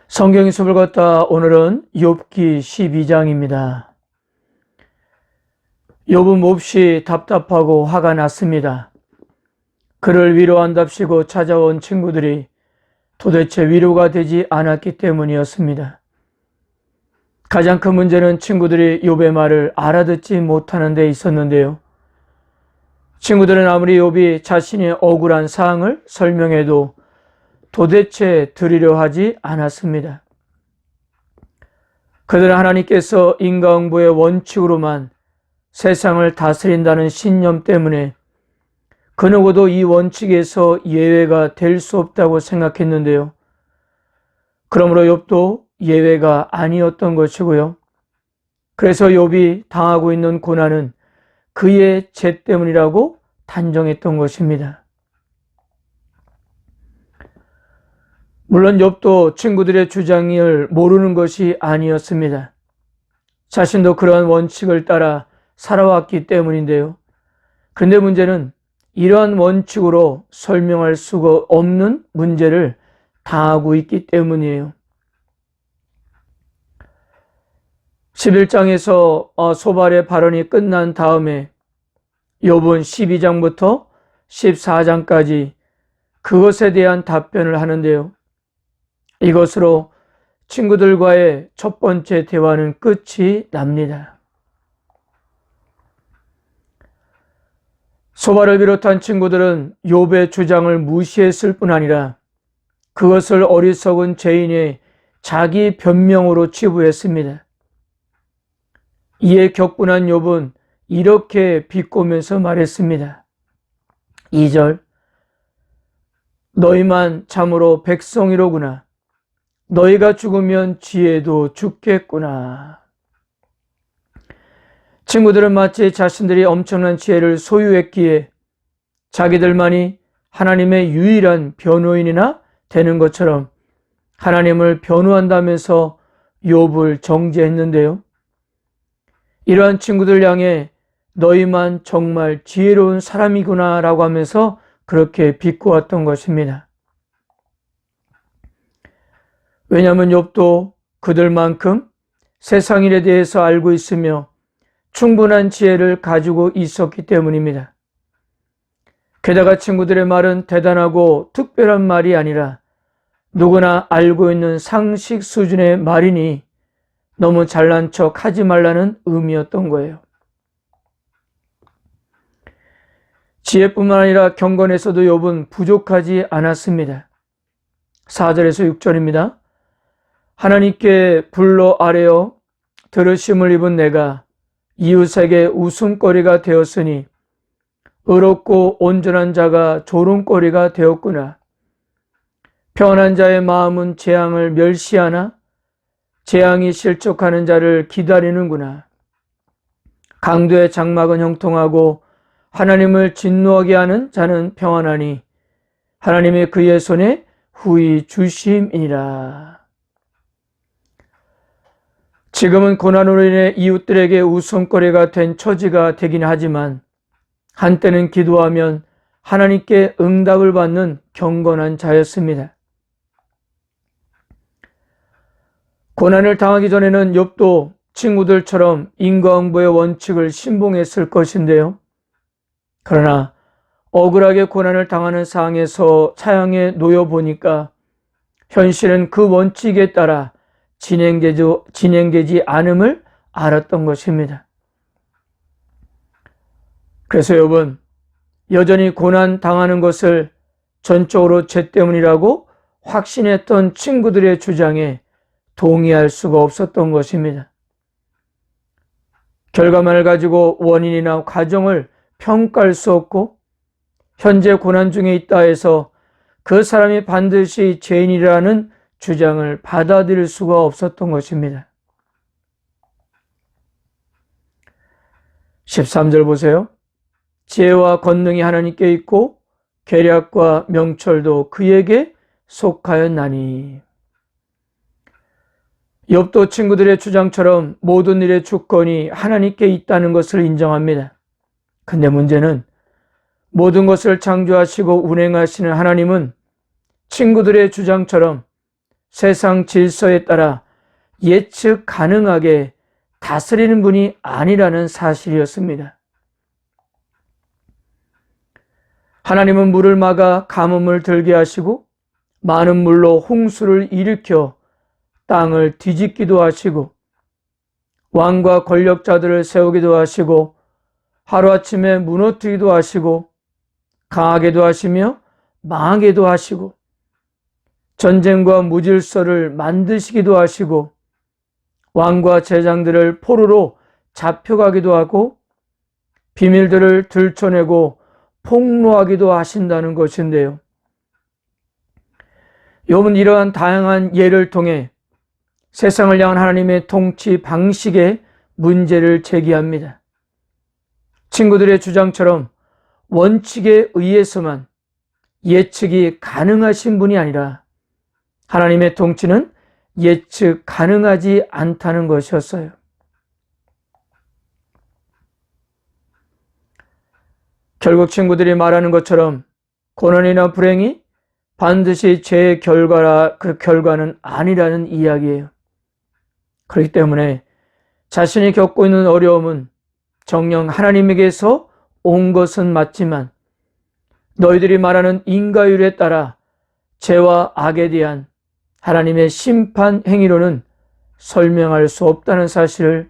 성경의 숲을 걷다 오늘은 욥기 12장입니다. 욥은 몹시 답답하고 화가 났습니다. 그를 위로한답시고 찾아온 친구들이 도대체 위로가 되지 않았기 때문이었습니다. 가장 큰 문제는 친구들이 욥의 말을 알아듣지 못하는 데 있었는데요. 친구들은 아무리 욥이 자신의 억울한 사항을 설명해도 도대체 들으려 하지 않았습니다. 그들은 하나님께서 인과응보의 원칙으로만 세상을 다스린다는 신념 때문에 그 누구도 이 원칙에서 예외가 될 수 없다고 생각했는데요. 그러므로 욥도 예외가 아니었던 것이고요. 그래서 욥이 당하고 있는 고난은 그의 죄 때문이라고 단정했던 것입니다. 물론 욥도 친구들의 주장을 모르는 것이 아니었습니다. 자신도 그러한 원칙을 따라 살아왔기 때문인데요. 그런데 문제는 이러한 원칙으로 설명할 수가 없는 문제를 당하고 있기 때문이에요. 11장에서 소발의 발언이 끝난 다음에 욥은 12장부터 14장까지 그것에 대한 답변을 하는데요. 이것으로 친구들과의 첫 번째 대화는 끝이 납니다. 소발을 비롯한 친구들은 욥의 주장을 무시했을 뿐 아니라 그것을 어리석은 죄인의 자기 변명으로 치부했습니다. 이에 격분한 욥은 이렇게 비꼬면서 말했습니다. 2절 너희만 참으로 백성이로구나. 너희가 죽으면 지혜도 죽겠구나. 친구들은 마치 자신들이 엄청난 지혜를 소유했기에 자기들만이 하나님의 유일한 변호인이나 되는 것처럼 하나님을 변호한다면서 욥을 정죄했는데요. 이러한 친구들 향해 너희만 정말 지혜로운 사람이구나 라고 하면서 그렇게 비꼬았던 것입니다. 왜냐하면 욥도 그들만큼 세상 일에 대해서 알고 있으며 충분한 지혜를 가지고 있었기 때문입니다. 게다가 친구들의 말은 대단하고 특별한 말이 아니라 누구나 알고 있는 상식 수준의 말이니 너무 잘난 척 하지 말라는 의미였던 거예요. 지혜뿐만 아니라 경건에서도 욥은 부족하지 않았습니다. 4절에서 6절입니다. 하나님께 불러 아뢰어 들으심을 입은 내가 이웃에게 웃음거리가 되었으니 의롭고 온전한 자가 조롱거리가 되었구나. 편한 자의 마음은 재앙을 멸시하나 재앙이 실족하는 자를 기다리는구나. 강도의 장막은 형통하고 하나님을 진노하게 하는 자는 평안하니 하나님의 그의 손에 후히 주심이니라. 지금은 고난으로 인해 이웃들에게 웃음거리가 된 처지가 되긴 하지만 한때는 기도하면 하나님께 응답을 받는 경건한 자였습니다. 고난을 당하기 전에는 욥도 친구들처럼 인과응보의 원칙을 신봉했을 것인데요. 그러나 억울하게 고난을 당하는 상황에서 사형에 놓여 보니까 현실은 그 원칙에 따라 진행되지 않음을 알았던 것입니다. 그래서 욥은 여전히 고난 당하는 것을 전적으로 죄 때문이라고 확신했던 친구들의 주장에 동의할 수가 없었던 것입니다. 결과만을 가지고 원인이나 과정을 평가할 수 없고 현재 고난 중에 있다 해서 그 사람이 반드시 죄인이라는 주장을 받아들일 수가 없었던 것입니다. 13절 보세요. 지혜와 권능이 하나님께 있고 계략과 명철도 그에게 속하였나니. 욥도 친구들의 주장처럼 모든 일의 주권이 하나님께 있다는 것을 인정합니다. 근데 문제는 모든 것을 창조하시고 운행하시는 하나님은 친구들의 주장처럼 세상 질서에 따라 예측 가능하게 다스리는 분이 아니라는 사실이었습니다. 하나님은 물을 막아 가뭄을 들게 하시고 많은 물로 홍수를 일으켜 땅을 뒤집기도 하시고 왕과 권력자들을 세우기도 하시고 하루아침에 무너뜨리기도 하시고 강하게도 하시며 망하게도 하시고 전쟁과 무질서를 만드시기도 하시고 왕과 제장들을 포로로 잡혀가기도 하고 비밀들을 들춰내고 폭로하기도 하신다는 것인데요. 욥은 이러한 다양한 예를 통해 세상을 향한 하나님의 통치 방식에 문제를 제기합니다. 친구들의 주장처럼 원칙에 의해서만 예측이 가능하신 분이 아니라 하나님의 통치는 예측 가능하지 않다는 것이었어요. 결국 친구들이 말하는 것처럼 고난이나 불행이 반드시 죄의 결과라 그 결과는 아니라는 이야기예요. 그렇기 때문에 자신이 겪고 있는 어려움은 정녕 하나님에게서 온 것은 맞지만 너희들이 말하는 인과율에 따라 죄와 악에 대한 하나님의 심판 행위로는 설명할 수 없다는 사실을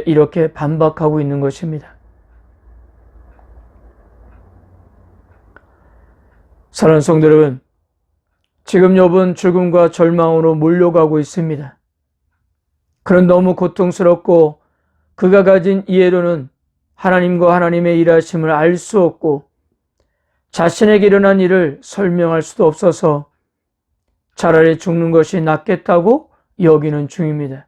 이렇게 반박하고 있는 것입니다. 사랑하는 성도 여러분, 지금 욥은 죽음과 절망으로 몰려가고 있습니다. 그는 너무 고통스럽고 그가 가진 이해로는 하나님과 하나님의 일하심을 알 수 없고 자신에게 일어난 일을 설명할 수도 없어서 차라리 죽는 것이 낫겠다고 여기는 중입니다.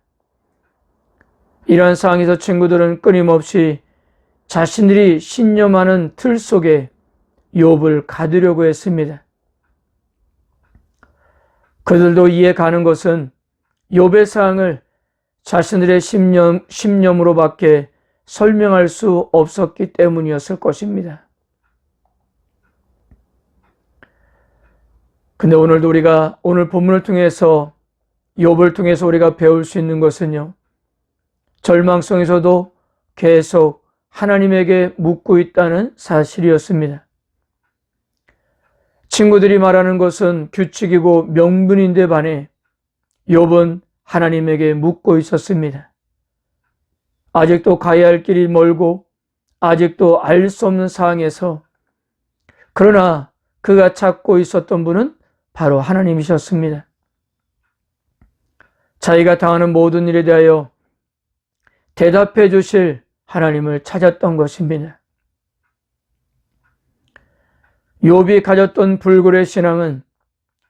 이러한 상황에서 친구들은 끊임없이 자신들이 신념하는 틀 속에 욥을 가두려고 했습니다. 그들도 이해 가는 것은 욥의 사항을 자신들의 신념으로밖에 설명할 수 없었기 때문이었을 것입니다. 근데 오늘도 우리가 오늘 본문을 통해서 욥을 통해서 우리가 배울 수 있는 것은요, 절망성에서도 계속 하나님에게 묻고 있다는 사실이었습니다. 친구들이 말하는 것은 규칙이고 명분인데 반해 욥은 하나님에게 묻고 있었습니다. 아직도 가야 할 길이 멀고 아직도 알 수 없는 상황에서 그러나 그가 찾고 있었던 분은 바로 하나님이셨습니다. 자기가 당하는 모든 일에 대하여 대답해 주실 하나님을 찾았던 것입니다. 욥이 가졌던 불굴의 신앙은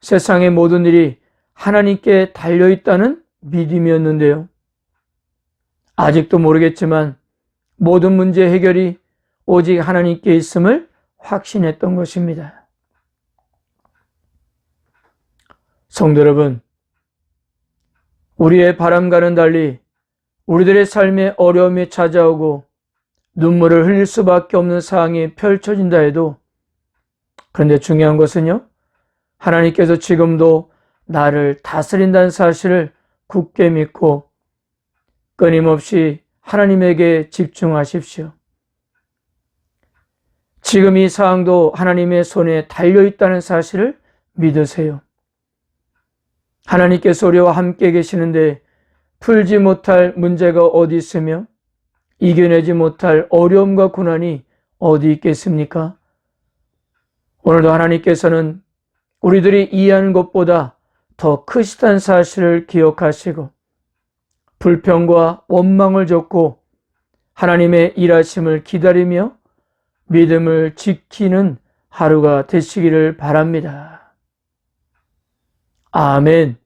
세상의 모든 일이 하나님께 달려있다는 믿음이었는데요. 아직도 모르겠지만 모든 문제 해결이 오직 하나님께 있음을 확신했던 것입니다. 성도 여러분, 우리의 바람과는 달리 우리들의 삶에 어려움이 찾아오고 눈물을 흘릴 수밖에 없는 상황이 펼쳐진다 해도, 그런데 중요한 것은요, 하나님께서 지금도 나를 다스린다는 사실을 굳게 믿고 끊임없이 하나님에게 집중하십시오. 지금 이 상황도 하나님의 손에 달려있다는 사실을 믿으세요. 하나님께서 우리와 함께 계시는데 풀지 못할 문제가 어디 있으며 이겨내지 못할 어려움과 고난이 어디 있겠습니까? 오늘도 하나님께서는 우리들이 이해하는 것보다 더 크시다는 사실을 기억하시고 불평과 원망을 접고 하나님의 일하심을 기다리며 믿음을 지키는 하루가 되시기를 바랍니다. 아멘.